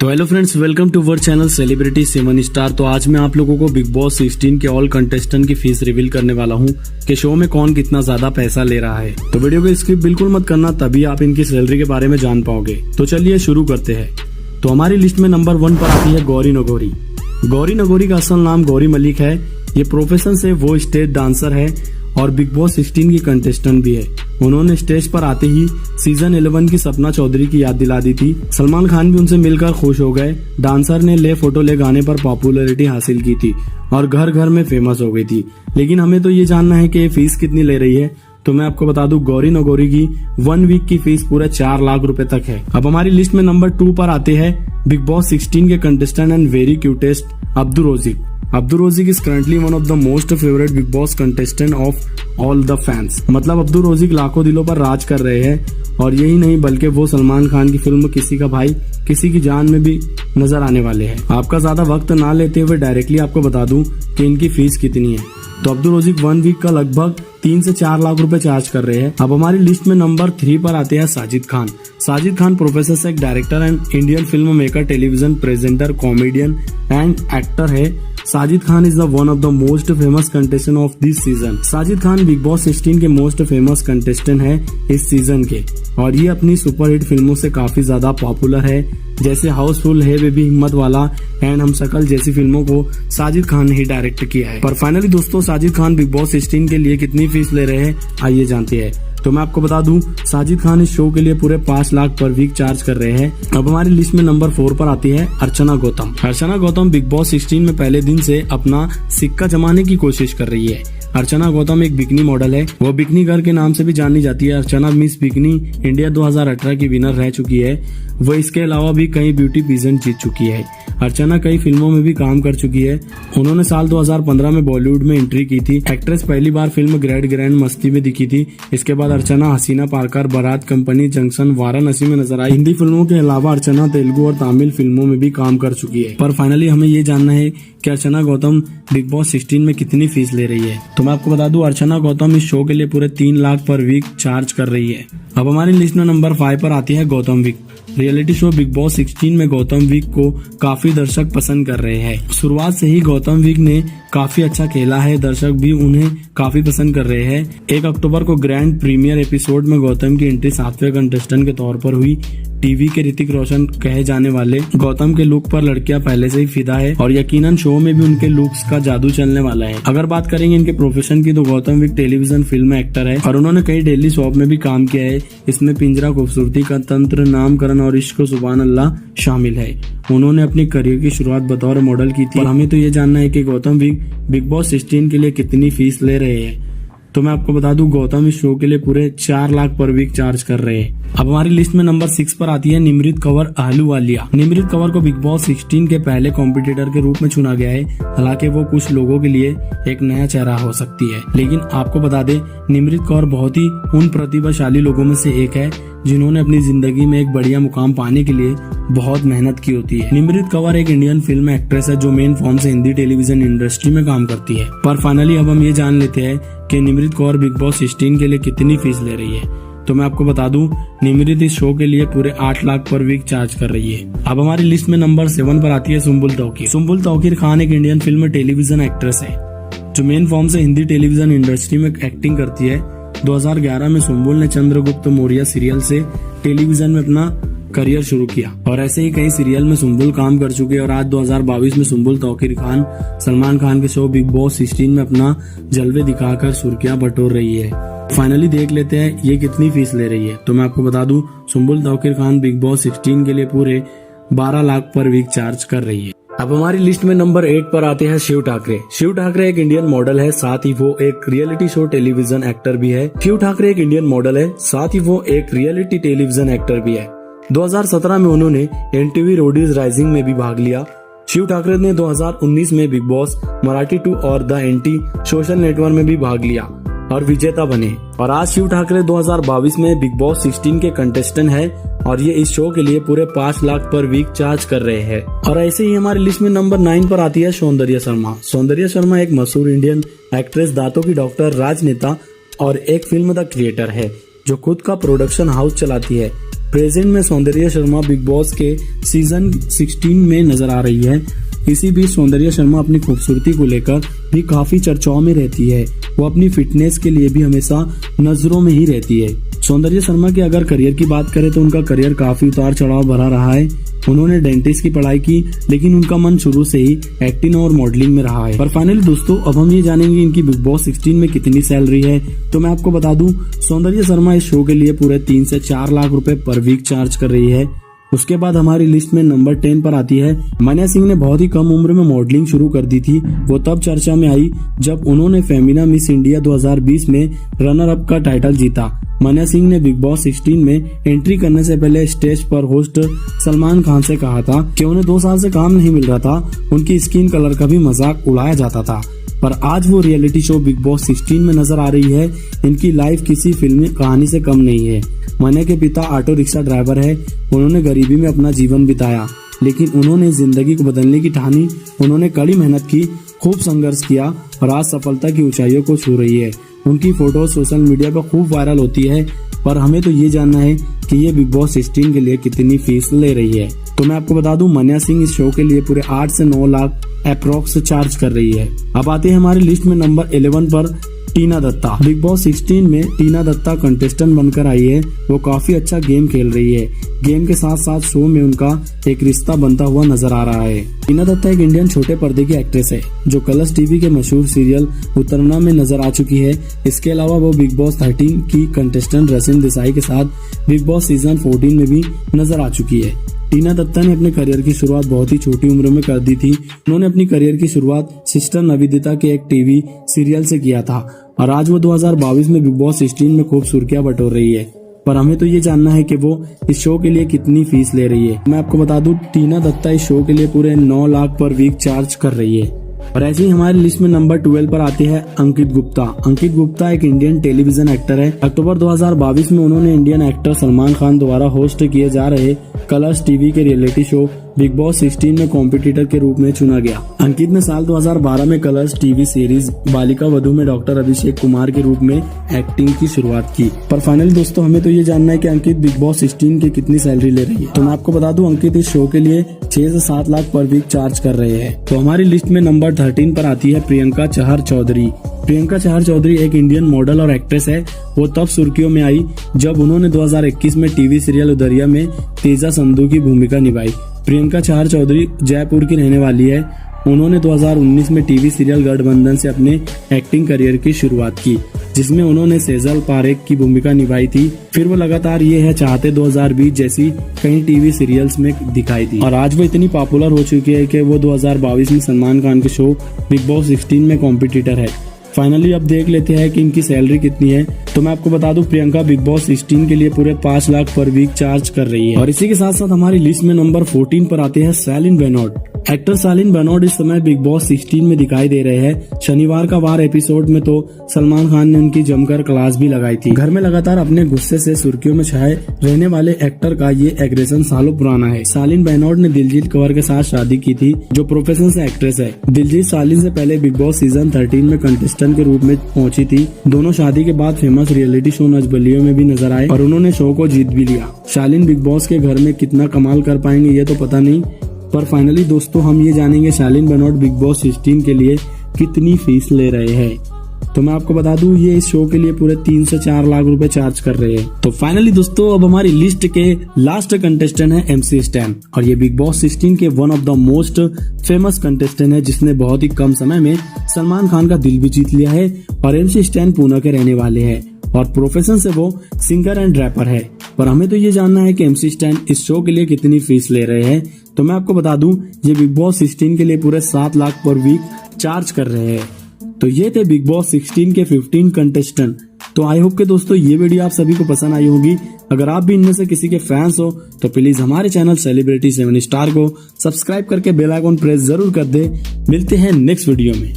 तो hello friends, welcome to our channel celebrity 7 star. तो आज मैं आप लोगों को बिग बॉस 16 के ऑल कंटेस्टेंट की फीस रिवील करने वाला हूं कि शो में कौन कितना ज्यादा पैसा ले रहा है। तो वीडियो को स्किप बिल्कुल मत करना, तभी आप इनकी सैलरी के बारे में जान पाओगे। तो चलिए शुरू करते हैं। तो हमारी लिस्ट में नंबर 1 पर आती है गौरी नगौरी। गौरी नगौरी का असल नाम गौरी मलिक है। ये प्रोफेशन से वो स्टेज डांसर है और बिग बॉस 16 की कंटेस्टेंट भी है। उन्होंने स्टेज पर आते ही सीजन 11 की सपना चौधरी की याद दिला दी थी। सलमान खान भी उनसे मिलकर खुश हो गए। डांसर ने ले फोटो ले गाने पर पॉपुलैरिटी हासिल की थी और घर घर में फेमस हो गई थी। लेकिन हमें तो ये जानना है कि ये फीस कितनी ले रही है। तो मैं आपको बता दूं, गौरी नगौरी की 1 वीक की फीस पूरे 4 लाख रुपए तक है। अब हमारी लिस्ट में नंबर 2 पर आते हैं बिग बॉस 16 के contestant and very cutest Abdul Rozik. Abdul Rozik is currently one of the most favourite big boss contestant of all the fans. मतलब अब्दुल रोजिक लाखों दिलों पर राज कर रहे हैं और यही नहीं बल्कि वो सलमान खान की फिल्म किसी का भाई किसी की जान में भी नजर आने वाले हैं। आपका ज्यादा वक्त ना लेते हुए डायरेक्टली आपको बता दूं कि इनकी फीस कितनी है। तो अब्दुल रोजिक 1 वीक का लगभग 3 से 4 लाख रुपए चार्ज कर रहे हैं। अब हमारी लिस्ट में नंबर 3 पर आते हैं साजिद खान। साजिद खान प्रोफेसर से एक director and Indian film maker, television presenter, comedian and actor है। Sajid Khan is the one of the most famous contestant of this season. Sajid Khan Bigg Boss 16 के मोस्ट फेमस कंटेस्टेंट है इस सीजन के और ये अपनी सुपरहिट फिल्मों से काफी ज्यादा पॉपुलर है, जैसे हाउसफुल है, बेबी हिम्मत वाला एंड हम शकल जैसी फिल्मों को साजिद खान ने ही डायरेक्ट किया है। पर फाइनली दोस्तों, साजिद खान बिग बॉस 16 के लिए कितनी फीस ले रहे हैं आइए जानते हैं। तो मैं आपको बता दूं, साजिद खान इस शो के लिए पूरे 5 लाख पर वीक चार्ज कर रहे हैं। अब हमारी लिस्ट में नंबर 4 पर आती है अर्चना गौतम। अर्चना गौतम बिग बॉस 16 में पहले दिन से अपना सिक्का जमाने की कोशिश कर रही है। अर्चना गौतम एक बिकनी मॉडल है। वो बिकनी गर्ल के नाम से भी जानी जाती है। अर्चना मिस बिकनी इंडिया 2018 की विनर रह चुकी है। वो इसके अलावा भी कई ब्यूटी पीजेंट जीत चुकी है। अर्चना कई फिल्मों में भी काम कर चुकी है। उन्होंने साल 2015 में बॉलीवुड में एंट्री की थी। एक्ट्रेस पहली बार फिल्म ग्रैंड मस्ती में दिखी थी। इसके बाद अर्चना हसीना पारकर, बारात, कंपनी जंक्शन, वाराणसी में नजर आई। हिंदी फिल्मों के अलावा अर्चना तेलुगु और तमिल फिल्मों में भी काम कर चुकी है। पर फाइनली हमें ये जानना है कि अर्चना गौतम बिग बॉस 16 में कितनी फीस ले रही है। तो मैं आपको बता दूं, अर्चना गौतम इस शो के लिए पूरे 3 लाख पर वीक चार्ज कर रही है। अब हमारी लिस्ट में नंबर 5 पर आती है गौतम विक। रियलिटी शो बिग बॉस 16 में गौतम विक को काफी दर्शक पसंद कर रहे हैं। शुरुआत से ही गौतम विक ने काफी अच्छा खेला है, दर्शक भी उन्हें काफी पसंद कर रहे हैं। 1 अक्टूबर को ग्रैंड प्रीमियर एपिसोड में गौतम की एंट्री 7वें कंटेस्टेंट के तौर पर हुई। टीवी के ऋतिक रोशन कहे जाने वाले गौतम के लुक पर लड़कियां पहले से ही फिदा है और यकीनन शो में भी उनके लुक्स का जादू चलने वाला है। अगर बात करेंगे इनके प्रोफेशन की, तो Gautam Vig television film actor है और उन्होंने कई डेली शॉप में भी काम किया है। इसमें पिंजरा, खूबसूरती का तंत्र, नामकरण और इश्क सुभान अल्लाह शामिल है। उन्होंने अपनी करियर की शुरुआत बतौर मॉडल की थी। और हमें तो ये जानना है कि गौतम विक बिग बॉस 16 के लिए कितनी फीस ले रहे हैं। तो मैं आपको बता दूं, गौतम इस शो के लिए पूरे 4 लाख पर वीक चार्ज कर रहे हैं। अब हमारी लिस्ट में नंबर 6 पर आती है निमृत कौर अहलूवालिया। निमृत कौर को बिग बॉस 16 के पहले कॉम्पिटिटर के रूप में चुना गया है। हालांकि वो कुछ लोगों के लिए एक नया चेहरा हो सकती है, लेकिन आपको बता दें, निमृत कौर बहुत ही उन प्रतिभाशाली लोगों में से एक है जिन्होंने अपनी जिंदगी में एक बढ़िया मुकाम पाने के लिए बहुत मेहनत की होती है। निमृत कौर एक इंडियन फिल्म एक्ट्रेस है जो मेन फॉर्म से हिंदी टेलीविजन इंडस्ट्री में काम करती है। पर फाइनली अब हम ये जान लेते हैं कि निमृत कौर बिग बॉस 16 के लिए कितनी फीस ले रही है। तो मैं आपको बता दूं, निमृत इस शो के लिए पूरे 8 लाख पर वीक चार्ज कर रही है। अब हमारी लिस्ट में नंबर 7 पर आती है सुम्बुल तौकीर। सुम्बुल तौकीर खान एक इंडियन फिल्म टेलीविजन एक्ट्रेस है जो मेन फॉर्म से हिंदी टेलीविजन इंडस्ट्री में एक्टिंग करती है। 2011 में सुम्बुल ने चंद्रगुप्त मौर्य सीरियल से टेलीविजन में अपना करियर शुरू किया और ऐसे ही कई सीरियल में सुम्बुल काम कर चुके हैं। और आज 2022 में सुम्बुल तौकीर खान सलमान खान के शो बिग बॉस 16 में अपना जलवे दिखाकर सुर्खियां बटोर रही है। फाइनली देख लेते हैं ये कितनी फीस ले रही है। तो मैं आपको बता दूं, सुम्बुल तौकीर खान बिग बॉस 16 के लिए पूरे 12 लाख पर वीक चार्ज कर रही है। अब हमारी लिस्ट में नंबर 8 पर आते हैं शिव ठाकरे। शिव ठाकरे एक इंडियन मॉडल है, साथ ही वो एक रियलिटी शो टेलीविजन एक्टर भी है। शिव ठाकरे एक इंडियन मॉडल है, साथ ही वो एक रियलिटी टेलीविजन एक्टर भी है। 2017 में उन्होंने एनटीवी रोडीज राइजिंग में भी भाग लिया। शिव ठाकरे ने 2019 में बिग बॉस मराठी 2 और द एंटी सोशल नेटवर्क में भी भाग लिया और विजेता बने। और आज शिव ठाकरे 2022 में बिग बॉस 16 के कंटेस्टेंट है और ये इस शो के लिए पूरे 5 लाख पर वीक चार्ज कर रहे हैं। और ऐसे ही हमारी लिस्ट में नंबर 9 पर आती है सौंदर्य शर्मा। सौंदर्य शर्मा एक मशहूर इंडियन एक्ट्रेस, दांतों की डॉक्टर, राजनेता और एक फिल्म द क्रिएटर है जो खुद का प्रोडक्शन हाउस चलाती है। प्रेजेंट में सौंदर्या शर्मा बिग बॉस के सीजन 16 में नजर आ रही है। इसी बीच सौंदर्या शर्मा अपनी खूबसूरती को लेकर भी काफी चर्चाओं में रहती है। वो अपनी फिटनेस के लिए भी हमेशा नजरों में ही रहती है। सौंदर्या शर्मा के अगर करियर की बात करें तो उनका करियर काफी उतार चढ़ाव भरा रहा है। उन्होंने डेंटिस्ट की पढ़ाई की, लेकिन उनका मन शुरू से ही एक्टिंग और मॉडलिंग में रहा है। पर फाइनली दोस्तों, अब हम ये जानेंगे इनकी बिग बॉस 16 में कितनी सैलरी है। तो मैं आपको बता दूं, सौंदर्या शर्मा इस शो के लिए पूरे 3 से 4 लाख रुपए पर वीक चार्ज कर रही है। उसके बाद हमारी लिस्ट में नंबर 10 पर आती है मान्या सिंह ने बहुत ही कम उम्र में मॉडलिंग शुरू कर दी थी। वो तब चर्चा में आई जब उन्होंने फेमिना मिस इंडिया 2020 में रनर अप का टाइटल जीता। मान्या सिंह ने बिग बॉस 16 में एंट्री करने से पहले स्टेज पर होस्ट सलमान खान से कहा था कि उन्हें 2 साल से काम नहीं मिल रहा था, उनकी स्किन कलर का भी मजाक उड़ाया जाता था। पर आज वो रियलिटी शो बिग बॉस 16 में नजर आ रही है। इनकी लाइफ किसी फिल्मी कहानी से कम नहीं है। मान्या के पिता ऑटो रिक्शा ड्राइवर है। उन्होंने गरीबी में अपना जीवन बिताया, लेकिन उन्होंने जिंदगी को बदलने की ठानी। उन्होंने कड़ी मेहनत की, खूब संघर्ष किया और आज सफलता की ऊंचाइयों को छू रही है। उनकी फोटो सोशल मीडिया पर खूब वायरल होती है। पर हमें तो ये जानना है कि ये बिग बॉस 16 के लिए कितनी फीस ले रही है। तो मैं आपको बता दूं, मान्या सिंह इस शो के लिए पूरे 8 से 9 लाख अप्रोक्स चार्ज कर रही है। अब आते हैं हमारी लिस्ट में नंबर 11 पर टीना दत्ता। बिग बॉस 16 में टीना दत्ता कंटेस्टेंट बनकर आई है। वो काफी अच्छा गेम खेल रही है। गेम के साथ साथ शो में उनका एक रिश्ता बनता हुआ नजर आ रहा है। टीना दत्ता एक इंडियन छोटे पर्दे की एक्ट्रेस है जो कलर्स टीवी के मशहूर सीरियल उतरना में नजर आ चुकी है। इसके अलावा वो बिग बॉस 13 की कंटेस्टेंट रसिन देसाई के साथ बिग बॉस सीजन 14 में भी नजर आ चुकी है। टीना दत्ता ने अपने करियर की शुरुआत बहुत ही छोटी उम्र में कर दी थी। उन्होंने अपनी करियर की शुरुआत सिस्टर नविदिता के एक टीवी सीरियल से किया था और आज वो 2022 में बिग बॉस 16 में खूब सुर्खियां बटोर रही है। पर हमें तो ये जानना है कि वो इस शो के लिए कितनी फीस ले रही है। मैं आपको बता दूं, टीना दत्ता इस शो के लिए पूरे 9 लाख पर वीक चार्ज कर रही है। और ऐसे ही हमारी लिस्ट में नंबर 12 पर आते हैं अंकित गुप्ता। अंकित गुप्ता एक इंडियन टेलीविजन एक्टर है। अक्टूबर 2022 में उन्होंने इंडियन एक्टर सलमान खान द्वारा होस्ट किए जा रहे कलर्स टीवी के रियलिटी शो बिग बॉस 16 में कॉम्पिटिटर के रूप में चुना गया। अंकित ने साल 2012 में Colors TV series Balika Vadhu में डॉक्टर अभिषेक कुमार के रूप में एक्टिंग की शुरुआत की। पर फाइनली दोस्तों, हमें तो ये जानना है कि अंकित बिग बॉस 16 की कितनी सैलरी ले रही है। तो मैं आपको बता दूं, अंकित इस शो के लिए 6 से 7 लाख पर वीक चार्ज कर रहे हैं। तो हमारी लिस्ट में नंबर 13 पर आती है प्रियंका चहर चौधरी। प्रियंका चहर चौधरी एक इंडियन मॉडल और एक्ट्रेस है। वो तब सुर्खियों में आई जब उन्होंने 2021 में टीवी सीरियल उदरिया में तेजा संधू की भूमिका निभाई। प्रियंका चहर चौधरी जयपुर की रहने वाली है। उन्होंने 2019 में टीवी सीरियल गठबंधन से अपने एक्टिंग करियर की शुरुआत की, जिसमें उन्होंने सेजल पारेख की भूमिका निभाई थी। फिर वो लगातार ये है चाहते 2020 जैसी कई टीवी सीरियल्स में दिखाई दी और आज वो इतनी पॉपुलर हो चुकी है कि वो 2022 में सलमान खान के शो बिग बॉस 16 में कॉम्पिटिटर है। फाइनली अब देख लेते हैं कि इनकी सैलरी कितनी है। तो मैं आपको बता दूं, प्रियंका बिग बॉस 16 के लिए पूरे 5 लाख पर वीक चार्ज कर रही है। और इसी के साथ साथ हमारी लिस्ट में नंबर 14 पर आते हैं सालिन बेनोड। एक्टर सालिन बेनोड इस समय बिग बॉस 16 में दिखाई दे रहे हैं। शनिवार का वार एपिसोड में तो सलमान खान ने उनकी जमकर क्लास भी लगाई थी। घर में लगातार अपने गुस्से से सुर्खियों में छाए रहने वाले एक्टर का ये एग्रेशन सालों पुराना है। सालिन बेनोड ने दिलजीत कंवर के साथ शादी की थी, जो प्रोफेशन से एक्ट्रेस है। दिलजीत सालिन से पहले बिग बॉस सीजन 13 में कंटेस्टेंट के रूप में पहुंची थी। दोनों शादी के बाद फेमस रियलिटी शो नचबलियों में भी नजर आए और उन्होंने शो को जीत भी लिया। सालिन बिग बॉस के घर में कितना कमाल कर पाएंगे ये तो पता नहीं, पर फाइनली दोस्तों हम ये जानेंगे सालिन बेनोड बिग बॉस 16 के लिए कितनी फीस ले रहे हैं। तो मैं आपको बता दूं, ये इस शो के लिए पूरे 3 से 4 लाख रुपए चार्ज कर रहे हैं। तो फाइनली दोस्तों, अब हमारी लिस्ट के लास्ट कंटेस्टेंट है MC स्टैन और ये बिग बॉस 16 के one of the most famous contestant है, जिसने बहुत ही कम समय में सलमान खान का दिल भी जीत लिया है। और MC स्टैन पुणे के रहने वाले हैं और प्रोफेशन से वो सिंगर एंड रैपर है। पर हमें तो ये जानना है कि MC स्टैन इस शो के लिए कितनी फीस ले रहे हैं। तो मैं आपको बता दूं, ये बिग बॉस 16 के लिए पूरे 7 लाख पर वीक चार्ज कर रहे हैं। तो ये थे बिग बॉस 16 के 15 कंटेस्टेंट। तो आई होप के दोस्तों ये वीडियो आप सभी को पसंद आई होगी। अगर आप भी इनमें से किसी के फैंस हो तो प्लीज हमारे चैनल सेलिब्रिटी 7 स्टार को सब्सक्राइब करके बेल आइकन प्रेस जरूर कर दे। मिलते हैं नेक्स्ट वीडियो में।